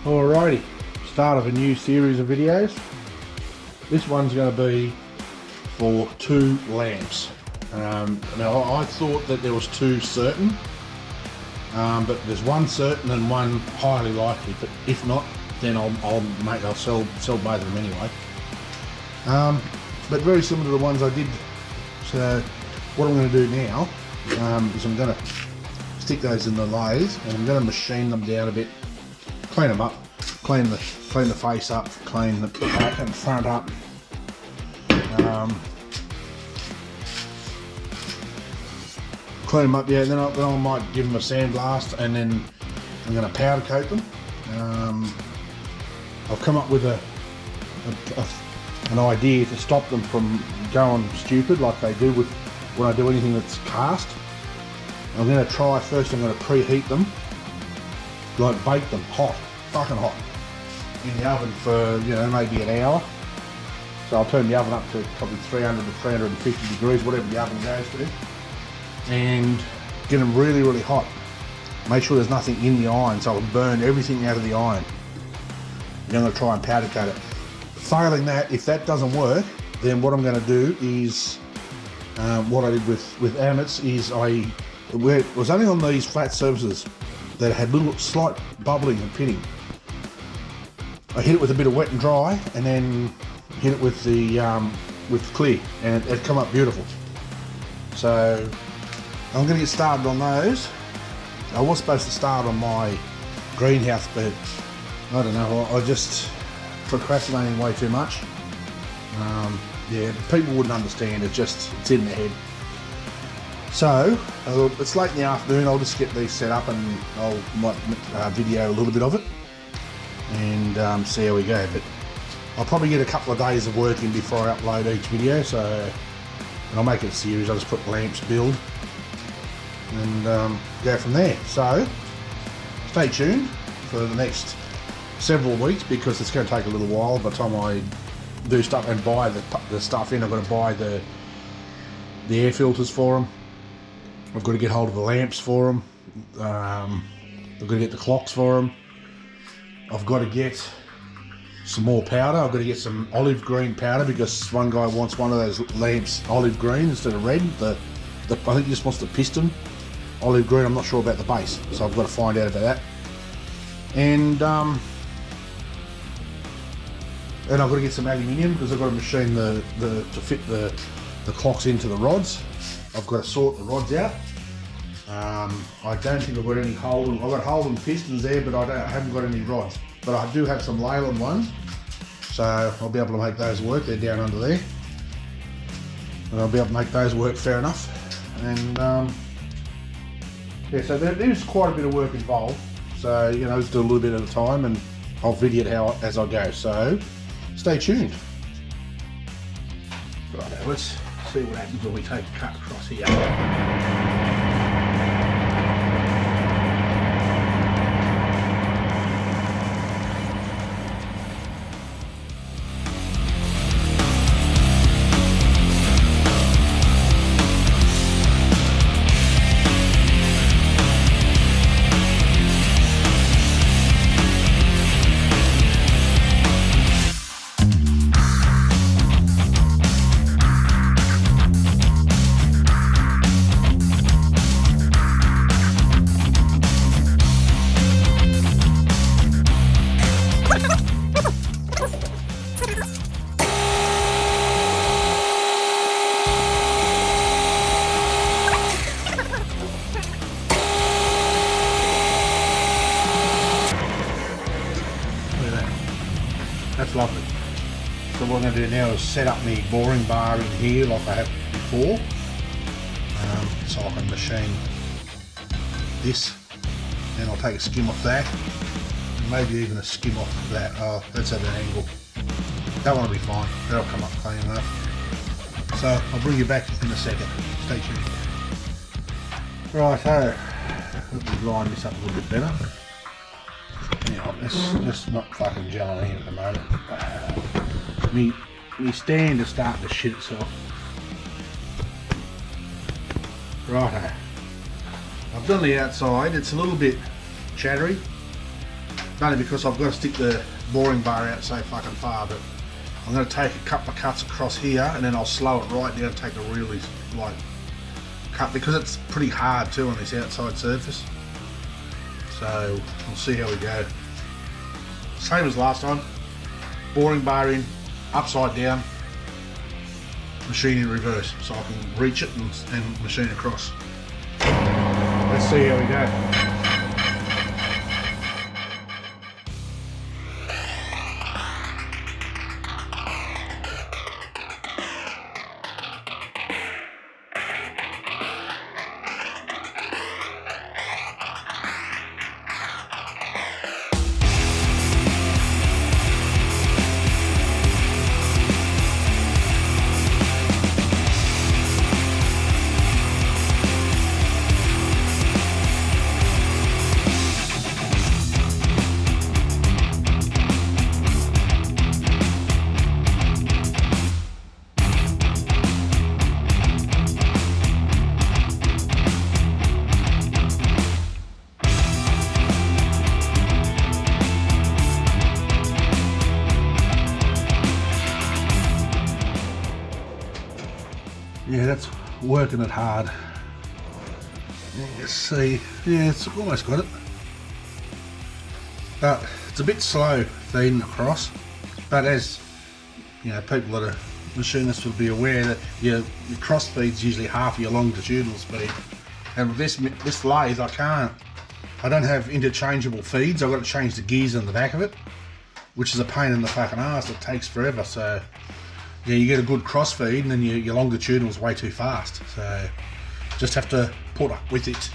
Alrighty, start of a new series of videos. This one's going to be for two lamps. Now I thought that there was two certain, but there's one certain and one highly likely. But if not, then I'll sell both of them anyway. But very similar to the ones I did. So what I'm going to do now is I'm going to stick those in the lathe and I'm going to machine them down a bit. Clean them up, clean the face up, clean the back and front up. Clean them up, yeah. Then I might give them a sandblast, and then I'm going to powder coat them. I've come up with an idea to stop them from going stupid like they do with when I do anything that's cast. I'm going to try first. I'm going to preheat them. Like bake them hot, fucking hot, in the oven for, you know, maybe an hour. So I'll turn the oven up to probably 300 to 350 degrees, whatever the oven goes to, and get them really, really hot. Make sure there's nothing in the iron, so it'll burn everything out of the iron. And I'm going to try and powder coat it. Failing that, if that doesn't work, then what I'm going to do is what I did with Amit's is I was only on these flat surfaces that had little slight bubbling and pitting. I hit it with a bit of wet and dry, and then hit it with the clear, and it come up beautiful. So I'm going to get started on those. I was supposed to start on my greenhouse, but I don't know. I just procrastinating way too much. Yeah, people wouldn't understand. It's in their head. So it's late in the afternoon. I'll just get these set up and might video a little bit of it and see how we go. But I'll probably get a couple of days of work in before I upload each video. So and I'll make it a series. I'll just put lamps build and go from there. So stay tuned for the next several weeks because it's going to take a little while. By the time I do stuff and buy the stuff in, I've got to buy the air filters for them. I've got to get hold of the lamps for them. I've got to get the clocks for them. I've got to get some more powder. I've got to get some olive green powder because one guy wants one of those lamps olive green instead of red. I think he just wants the piston olive green. I'm not sure about the base, so I've got to find out about that. And I've got to get some aluminium because I've got to machine to fit the clocks into the rods. I've got to sort the rods out. I don't think I've got any Holden. I've got Holden pistons there, but I haven't got any rods. But I do have some Leyland ones, so I'll be able to make those work. They're down under there, and I'll be able to make those work fair enough. And yeah, so there's quite a bit of work involved. So you know, let's do a little bit at a time, and I'll video it as I go. So stay tuned. Right, let's see what happens when we take a cut across here. That's lovely. So what I'm going to do now is set up my boring bar in here like I have before, so I can machine this, and I'll take a skim off that, and maybe even a skim off that. Oh, that's at an angle. That one will be fine. That'll come up clean enough. So I'll bring you back in a second. Stay tuned. Right, so let me line this up a little bit better. Yeah, it's just not fucking gelling in at the moment. My stand is starting to shit itself. Righto. I've done the outside. It's a little bit chattery. Only because I've got to stick the boring bar out so fucking far, but I'm going to take a couple of cuts across here and then I'll slow it right down and take a really like cut, because it's pretty hard too on this outside surface. So we'll see how we go. Same as last time, boring bar in, upside down, machine in reverse, so I can reach it and machine across. Let's see how we go. Yeah, that's working it hard. You see, yeah, it's almost got it. But it's a bit slow feeding across. But as you know, people that are machinists will be aware that your cross feed's usually half your longitudinal speed. And with this lathe, I don't have interchangeable feeds. I've got to change the gears on the back of it, which is a pain in the fucking ass. It takes forever. So yeah, you get a good cross feed and then your longitudinal is way too fast. So just have to put up with it.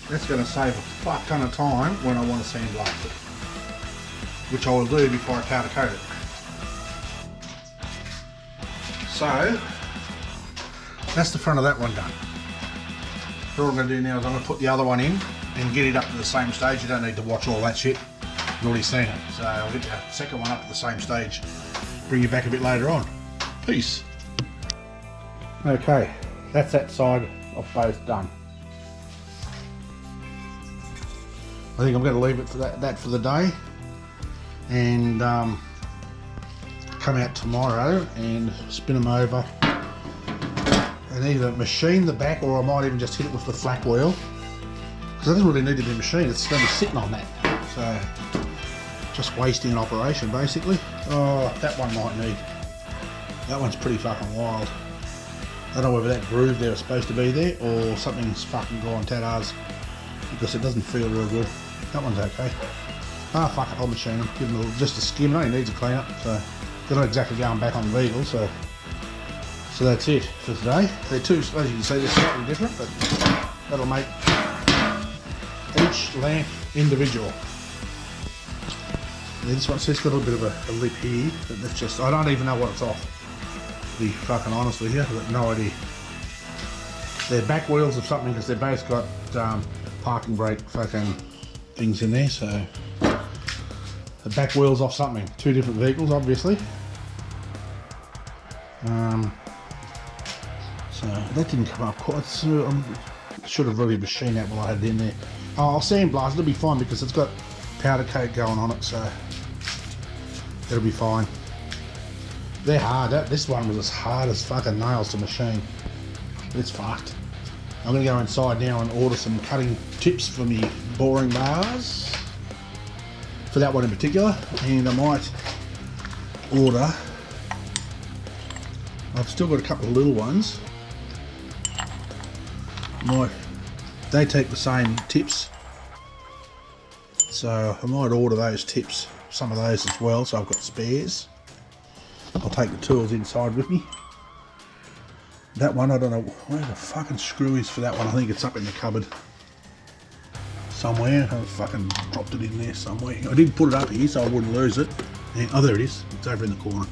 That's going to save a fuck ton of time when I want to sandblast it, which I will do before I powder coat it. So that's the front of that one done. So what I'm going to do now is I'm going to put the other one in and get it up to the same stage. You don't need to watch all that shit, you've already seen it. So I'll get the second one up to the same stage, bring you back a bit later on. Peace. Okay, that's that side of both done. I think I'm going to leave it for that for the day, and come out tomorrow and spin them over and either machine the back, or I might even just hit it with the flak wheel, Because it doesn't really need to be machined, it's going to be sitting on that. So, just wasting an operation basically. Oh, that one might need. That one's pretty fucking wild. I don't know whether that groove there is supposed to be there or something's fucking gone tatters because it doesn't feel real good. That one's okay. Ah, fuck it, I'll machine them. Give them just a skim, it only needs a clean up, so they're not exactly going back on the beagle, so that's it for today. They're two, as you can see, they're slightly different, but that'll make each lamp individual. Yeah, this one's just got a little bit of a lip here, but that's just, I don't even know what it's off. To be fucking honest with you, I've got no idea. They're back wheels of something because they've both got parking brake fucking things in there, so the back wheels off something. Two different vehicles, obviously. So that didn't come up quite. So I should have really machined that while I had it in there. Oh, I'll sandblast. It'll be fine because it's got powder coat going on it, so it'll be fine. They're hard. This one was as hard as fucking nails to machine. It's fucked. I'm gonna go inside now and order some cutting tips for me boring bars. For that one in particular, and I might order, I've still got a couple of little ones, they take the same tips, so I might order those tips, some of those as well, so I've got spares. I'll take the tools inside with me. That one, I don't know where the fucking screw is for that one. I think it's up in the cupboard somewhere. I fucking dropped it in there somewhere. I did put it up here so I wouldn't lose it. And, oh, there it is. It's over in the corner.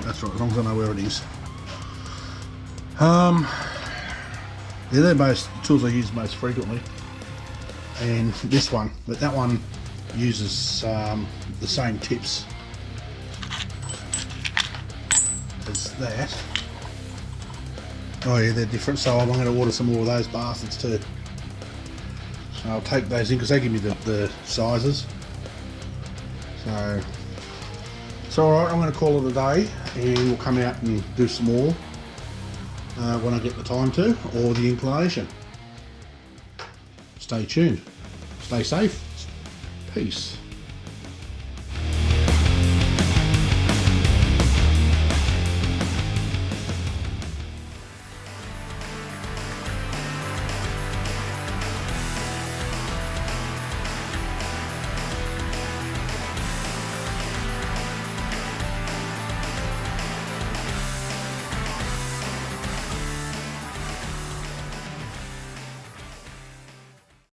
That's right, as long as I know where it is. Yeah, they're both tools I use most frequently. And this one, but that one uses the same tips as that. Oh yeah, they're different, so I'm going to order some more of those bastards too. So I'll take those in because they give me the sizes. So it's alright, I'm going to call it a day and we'll come out and do some more when I get the time to, or the inclination. Stay tuned, stay safe, peace.